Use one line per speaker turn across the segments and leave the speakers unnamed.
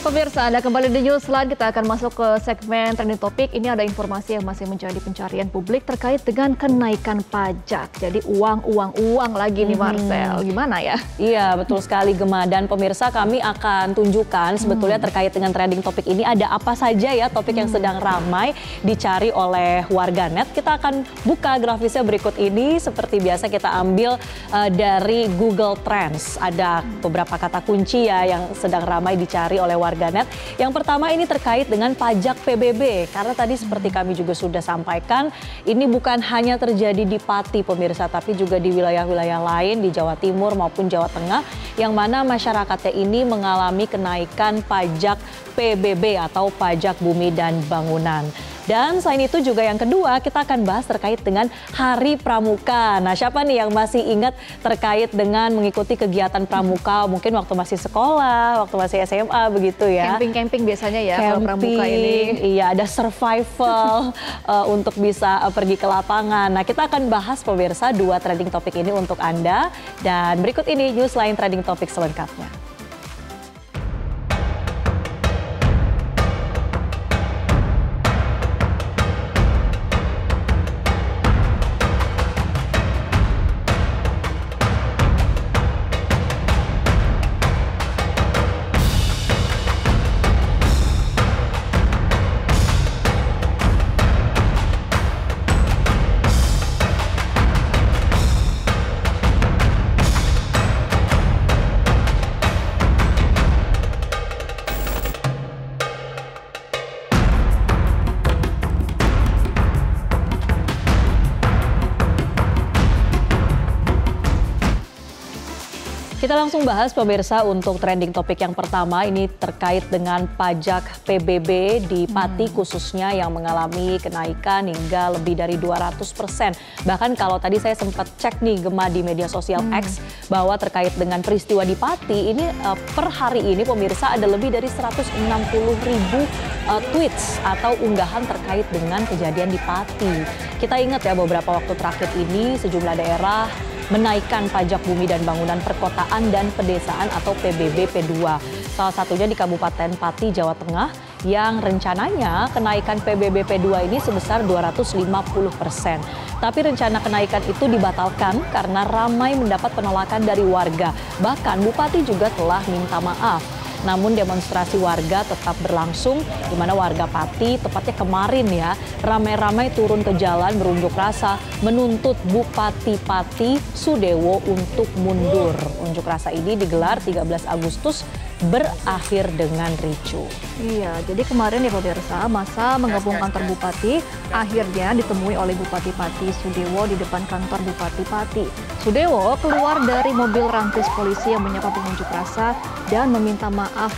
Pemirsa, Anda kembali di Newsline. Kita akan masuk ke segmen trending topik. Ini ada informasi yang masih menjadi pencarian publik terkait dengan kenaikan pajak. Jadi uang lagi nih Marcel. Gimana ya?
Iya, betul sekali Gema. Dan pemirsa, kami akan tunjukkan sebetulnya terkait dengan trending topik ini ada apa saja ya topik yang sedang ramai dicari oleh warganet. Kita akan buka grafisnya berikut ini. Seperti biasa kita ambil dari Google Trends. Ada beberapa kata kunci ya yang sedang ramai dicari oleh warganet. Yang pertama ini terkait dengan pajak PBB. Karena tadi seperti kami juga sudah sampaikan, ini bukan hanya terjadi di Pati pemirsa, tapi juga di wilayah-wilayah lain di Jawa Timur maupun Jawa Tengah, yang mana masyarakatnya ini mengalami kenaikan pajak PBB atau pajak bumi dan bangunan. Dan selain itu juga yang kedua kita akan bahas terkait dengan Hari Pramuka. Nah, siapa nih yang masih ingat terkait dengan mengikuti kegiatan pramuka mungkin waktu masih sekolah, waktu masih SMA begitu ya.
Camping biasanya ya kalau pramuka ini.
Iya, ada survival untuk bisa pergi ke lapangan. Nah, kita akan bahas pemirsa dua trending topik ini untuk Anda. Dan berikut ini Newsline trending topik selengkapnya. Kita langsung bahas pemirsa untuk trending topik yang pertama ini terkait dengan pajak PBB di Pati khususnya yang mengalami kenaikan hingga lebih dari 200%. Bahkan kalau tadi saya sempat cek nih Gema di media sosial X bahwa terkait dengan peristiwa di Pati ini per hari ini pemirsa ada lebih dari 160.000 tweets atau unggahan terkait dengan kejadian di Pati. Kita ingat ya beberapa waktu terakhir ini sejumlah daerah menaikkan pajak bumi dan bangunan perkotaan dan pedesaan atau PBB P2. Salah satunya di Kabupaten Pati, Jawa Tengah, yang rencananya kenaikan PBB P2 ini sebesar 250%. Tapi rencana kenaikan itu dibatalkan karena ramai mendapat penolakan dari warga. Bahkan Bupati juga telah minta maaf. Namun demonstrasi warga tetap berlangsung, di mana warga Pati tepatnya kemarin ya ramai-ramai turun ke jalan berunjuk rasa menuntut Bupati Pati Sudewo untuk mundur. Unjuk rasa ini digelar 13 Agustus berakhir dengan ricuh.
Iya, jadi kemarin ya pemirsa, masa menggabung kantor Bupati akhirnya ditemui oleh Bupati Pati Sudewo di depan kantor Bupati Pati. Sudewo keluar dari mobil rantis polisi yang menyapa pengunjuk rasa dan meminta maaf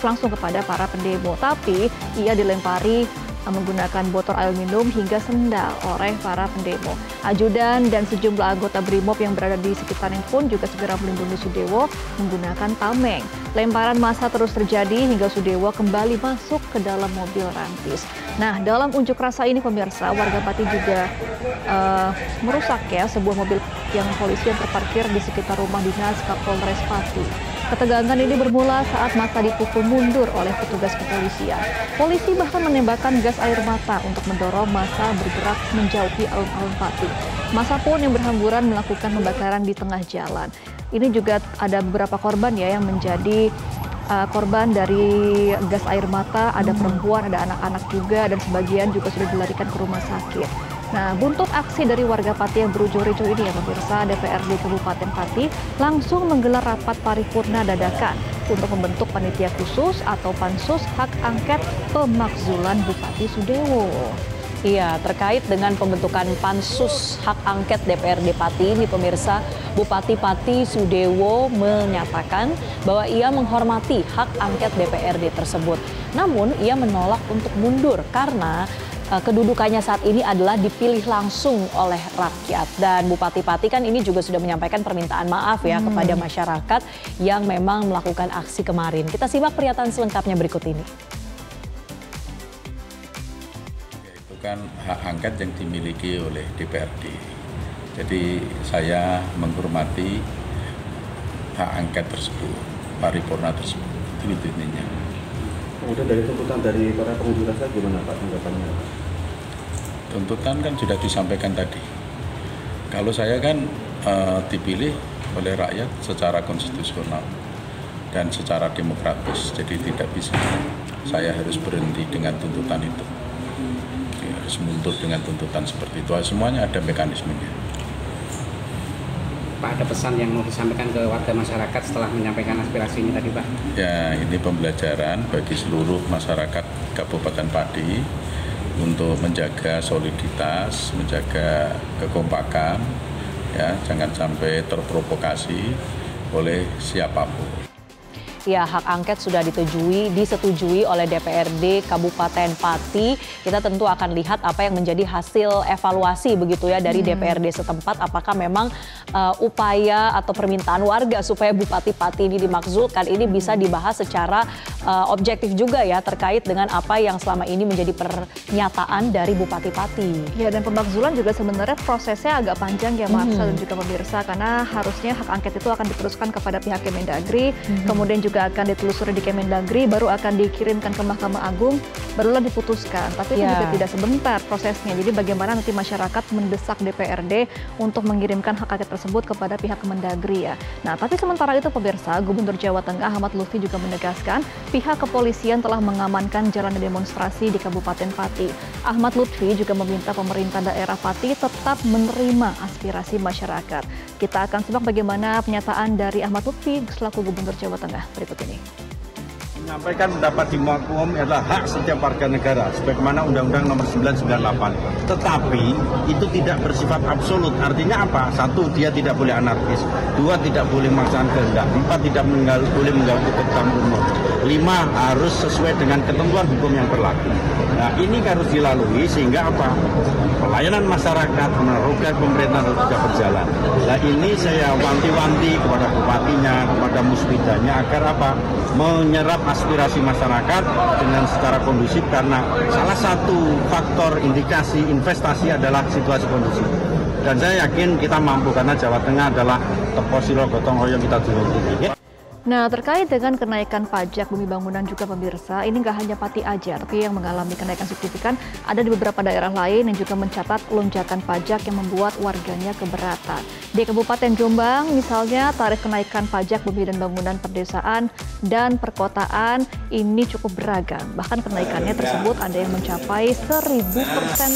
langsung kepada para pendemo. Tapi ia dilempari menggunakan botol air minum hingga sendal oleh para pendemo. Ajudan dan sejumlah anggota BRIMOB yang berada di sekitarnya pun juga segera melindungi Sudewo menggunakan tameng. Lemparan massa terus terjadi hingga Sudewo kembali masuk ke dalam mobil rantis. Nah, dalam unjuk rasa ini pemirsa, warga Pati juga merusak ya sebuah mobil yang polisi yang terparkir di sekitar rumah dinas Kapolres Pati. Ketegangan ini bermula saat massa dipukul mundur oleh petugas kepolisian. Polisi bahkan menembakkan gas air mata untuk mendorong massa bergerak menjauhi alun-alun Pati. Massa pun yang berhamburan melakukan pembakaran di tengah jalan. Ini juga ada beberapa korban ya yang menjadi korban dari gas air mata. Ada perempuan, ada anak-anak juga, dan sebagian juga sudah dilarikan ke rumah sakit. Nah, buntut aksi dari warga Pati yang berujung ricuh ini ya pemirsa, DPRD Kabupaten Pati langsung menggelar rapat paripurna dadakan untuk membentuk panitia khusus atau pansus hak angket pemakzulan Bupati Sudewo.
Iya, terkait dengan pembentukan pansus hak angket DPRD Pati ini pemirsa, Bupati Pati Sudewo menyatakan bahwa ia menghormati hak angket DPRD tersebut. Namun ia menolak untuk mundur karena kedudukannya saat ini adalah dipilih langsung oleh rakyat. Dan Bupati Pati kan ini juga sudah menyampaikan permintaan maaf ya kepada masyarakat yang memang melakukan aksi kemarin. Kita simak pernyataan selengkapnya berikut ini.
Itu kan hak angket yang dimiliki oleh DPRD. Jadi saya menghormati hak angket tersebut, paripurna tersebut. Begitu intinya.
Kemudian dari tuntutan dari para pengunjuk rasa gimana Pak tanggapannya?
Tuntutan kan sudah disampaikan tadi. Kalau saya kan dipilih oleh rakyat secara konstitusional dan secara demokratis, jadi tidak bisa saya harus berhenti dengan tuntutan itu. Harus mundur dengan tuntutan seperti itu. Semuanya ada mekanismenya.
Pak, ada pesan yang mau disampaikan ke warga masyarakat setelah menyampaikan aspirasi ini tadi, Pak?
Ya, ini pembelajaran bagi seluruh masyarakat Kabupaten Pati untuk menjaga soliditas, menjaga kekompakan, ya, jangan sampai terprovokasi oleh siapapun.
Ya, hak angket sudah disetujui oleh DPRD Kabupaten Pati. Kita tentu akan lihat apa yang menjadi hasil evaluasi begitu ya dari DPRD setempat. Apakah memang upaya atau permintaan warga supaya Bupati Pati ini dimakzulkan ini bisa dibahas secara objektif juga ya terkait dengan apa yang selama ini menjadi pernyataan dari Bupati Pati.
Ya, dan pemakzulan juga sebenarnya prosesnya agak panjang ya Marcel dan juga pemirsa, karena harusnya hak angket itu akan diteruskan kepada pihak Kemendagri, kemudian juga akan ditelusuri di Kemendagri, baru akan dikirimkan ke Mahkamah Agung, barulah diputuskan. Tapi itu juga tidak sebentar prosesnya. Jadi bagaimana nanti masyarakat mendesak DPRD untuk mengirimkan hak angket tersebut kepada pihak Kemendagri ya. Nah, tapi sementara itu pemirsa, Gubernur Jawa Tengah Ahmad Lutfi juga menegaskan pihak kepolisian telah mengamankan jalan demonstrasi di Kabupaten Pati. Ahmad Lutfi juga meminta pemerintah daerah Pati tetap menerima aspirasi masyarakat. Kita akan simak bagaimana pernyataan dari Ahmad Lutfi selaku Gubernur Jawa Tengah berikut ini.
Menyampaikan pendapat di muka umum adalah hak setiap warga negara sebagaimana Undang-Undang Nomor 998. Tetapi itu tidak bersifat absolut. Artinya apa? 1, dia tidak boleh anarkis. 2, tidak boleh memaksakan kehendak. 4, tidak boleh mengganggu ketetapan umum. 5, harus sesuai dengan ketentuan hukum yang berlaku. Nah, ini harus dilalui sehingga apa? Pelayanan masyarakat merugikan pemerintah harus bisa berjalan. Nah, ini saya wanti-wanti kepada bupatinya, kepada musbidanya agar apa? Menyerap aspirasi masyarakat dengan secara kondusif, karena salah satu faktor indikasi investasi adalah situasi kondusif. Dan saya yakin kita mampu karena Jawa Tengah adalah tepo silo gotong royong kita dulu tinggi.
Nah, terkait dengan kenaikan pajak bumi bangunan juga pemirsa, ini nggak hanya Pati aja, tapi yang mengalami kenaikan signifikan ada di beberapa daerah lain yang juga mencatat lonjakan pajak yang membuat warganya keberatan. Di Kabupaten Jombang, misalnya tarif kenaikan pajak bumi dan bangunan perdesaan dan perkotaan ini cukup beragam. Bahkan kenaikannya tersebut ada yang mencapai 1000%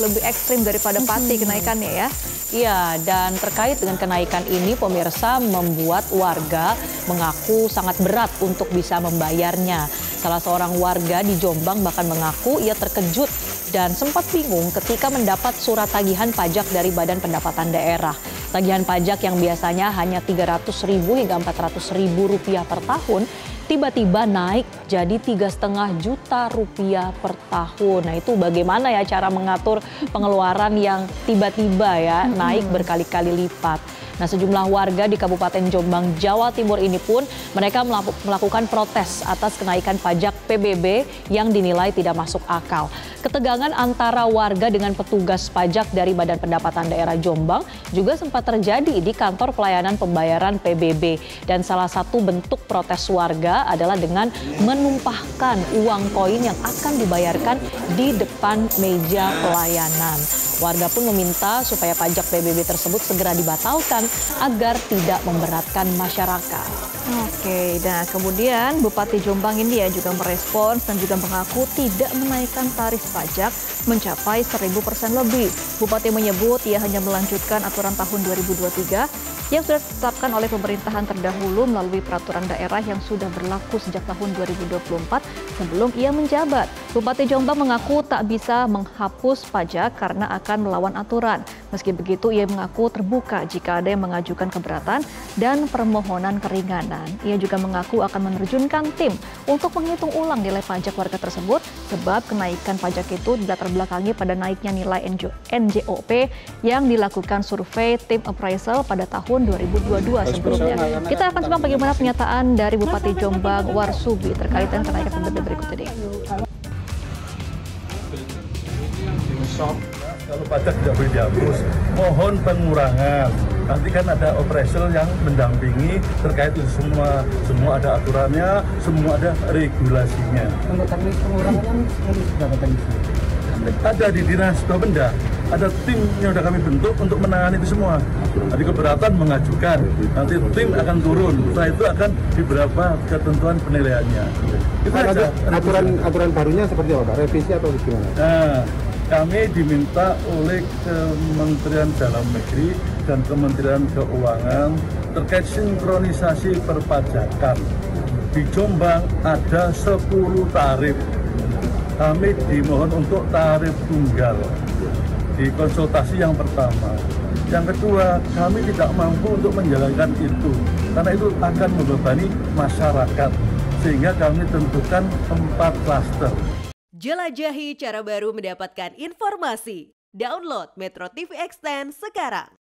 lebih ekstrim daripada Pati kenaikannya ya.
Iya, dan terkait dengan kenaikan ini pemirsa membuat warga mengaku sangat berat untuk bisa membayarnya. Salah seorang warga di Jombang bahkan mengaku ia terkejut dan sempat bingung ketika mendapat surat tagihan pajak dari Badan Pendapatan Daerah. Tagihan pajak yang biasanya hanya Rp300.000 hingga Rp400.000 per tahun tiba-tiba naik jadi Rp3,5 juta per tahun. Nah, itu bagaimana ya cara mengatur pengeluaran yang tiba-tiba ya naik berkali-kali lipat. Nah, sejumlah warga di Kabupaten Jombang, Jawa Timur ini pun mereka melakukan protes atas kenaikan pajak PBB yang dinilai tidak masuk akal. Ketegangan antara warga dengan petugas pajak dari Badan Pendapatan Daerah Jombang juga sempat terjadi di kantor pelayanan pembayaran PBB. Dan salah satu bentuk protes warga adalah dengan menumpahkan uang koin yang akan dibayarkan di depan meja pelayanan. Warga pun meminta supaya pajak PBB tersebut segera dibatalkan agar tidak memberatkan masyarakat.
Oke, nah kemudian Bupati Jombang ini ya juga merespons dan juga mengaku tidak menaikkan tarif pajak mencapai 1000% lebih. Bupati menyebut ia hanya melanjutkan aturan tahun 2023 yang sudah ditetapkan oleh pemerintahan terdahulu melalui peraturan daerah yang sudah berlaku sejak tahun 2024 sebelum ia menjabat. Bupati Jombang mengaku tak bisa menghapus pajak karena akan melawan aturan. Meski begitu, ia mengaku terbuka jika ada yang mengajukan keberatan dan permohonan keringanan. Ia juga mengaku akan menerjunkan tim untuk menghitung ulang nilai pajak warga tersebut sebab kenaikan pajak itu dilatar belakangi pada naiknya nilai NJOP yang dilakukan survei tim appraisal pada tahun 2022 sebelumnya. Kita akan simak bagaimana pernyataan dari Bupati Jombang Warsubi terkait dengan kenaikan PBB berikut ini.
Kalau pajak tidak boleh dihapus, mohon pengurangan. Nanti kan ada operasional yang mendampingi terkait itu semua. Semua ada aturannya, semua ada regulasinya.
Untuk teknis pengurangan berapa teknis?
Ada di Dinas Bapenda, ada tim yang sudah kami bentuk untuk menangani itu semua. Nanti keberatan mengajukan, nanti tim akan turun. Setelah itu akan di beberapa ketentuan penilaiannya. Itu aja.
Aturan barunya seperti apa, Pak? Revisi atau gimana?
Nah, kami diminta oleh Kementerian Dalam Negeri dan Kementerian Keuangan terkait sinkronisasi perpajakan. Di Jombang ada 10 tarif. Kami dimohon untuk tarif tunggal di konsultasi yang pertama. Yang kedua, kami tidak mampu untuk menjalankan itu karena itu akan membebani masyarakat, sehingga kami tentukan 4 klaster.
Jelajahi cara baru mendapatkan informasi. Download Metro TV Extend sekarang.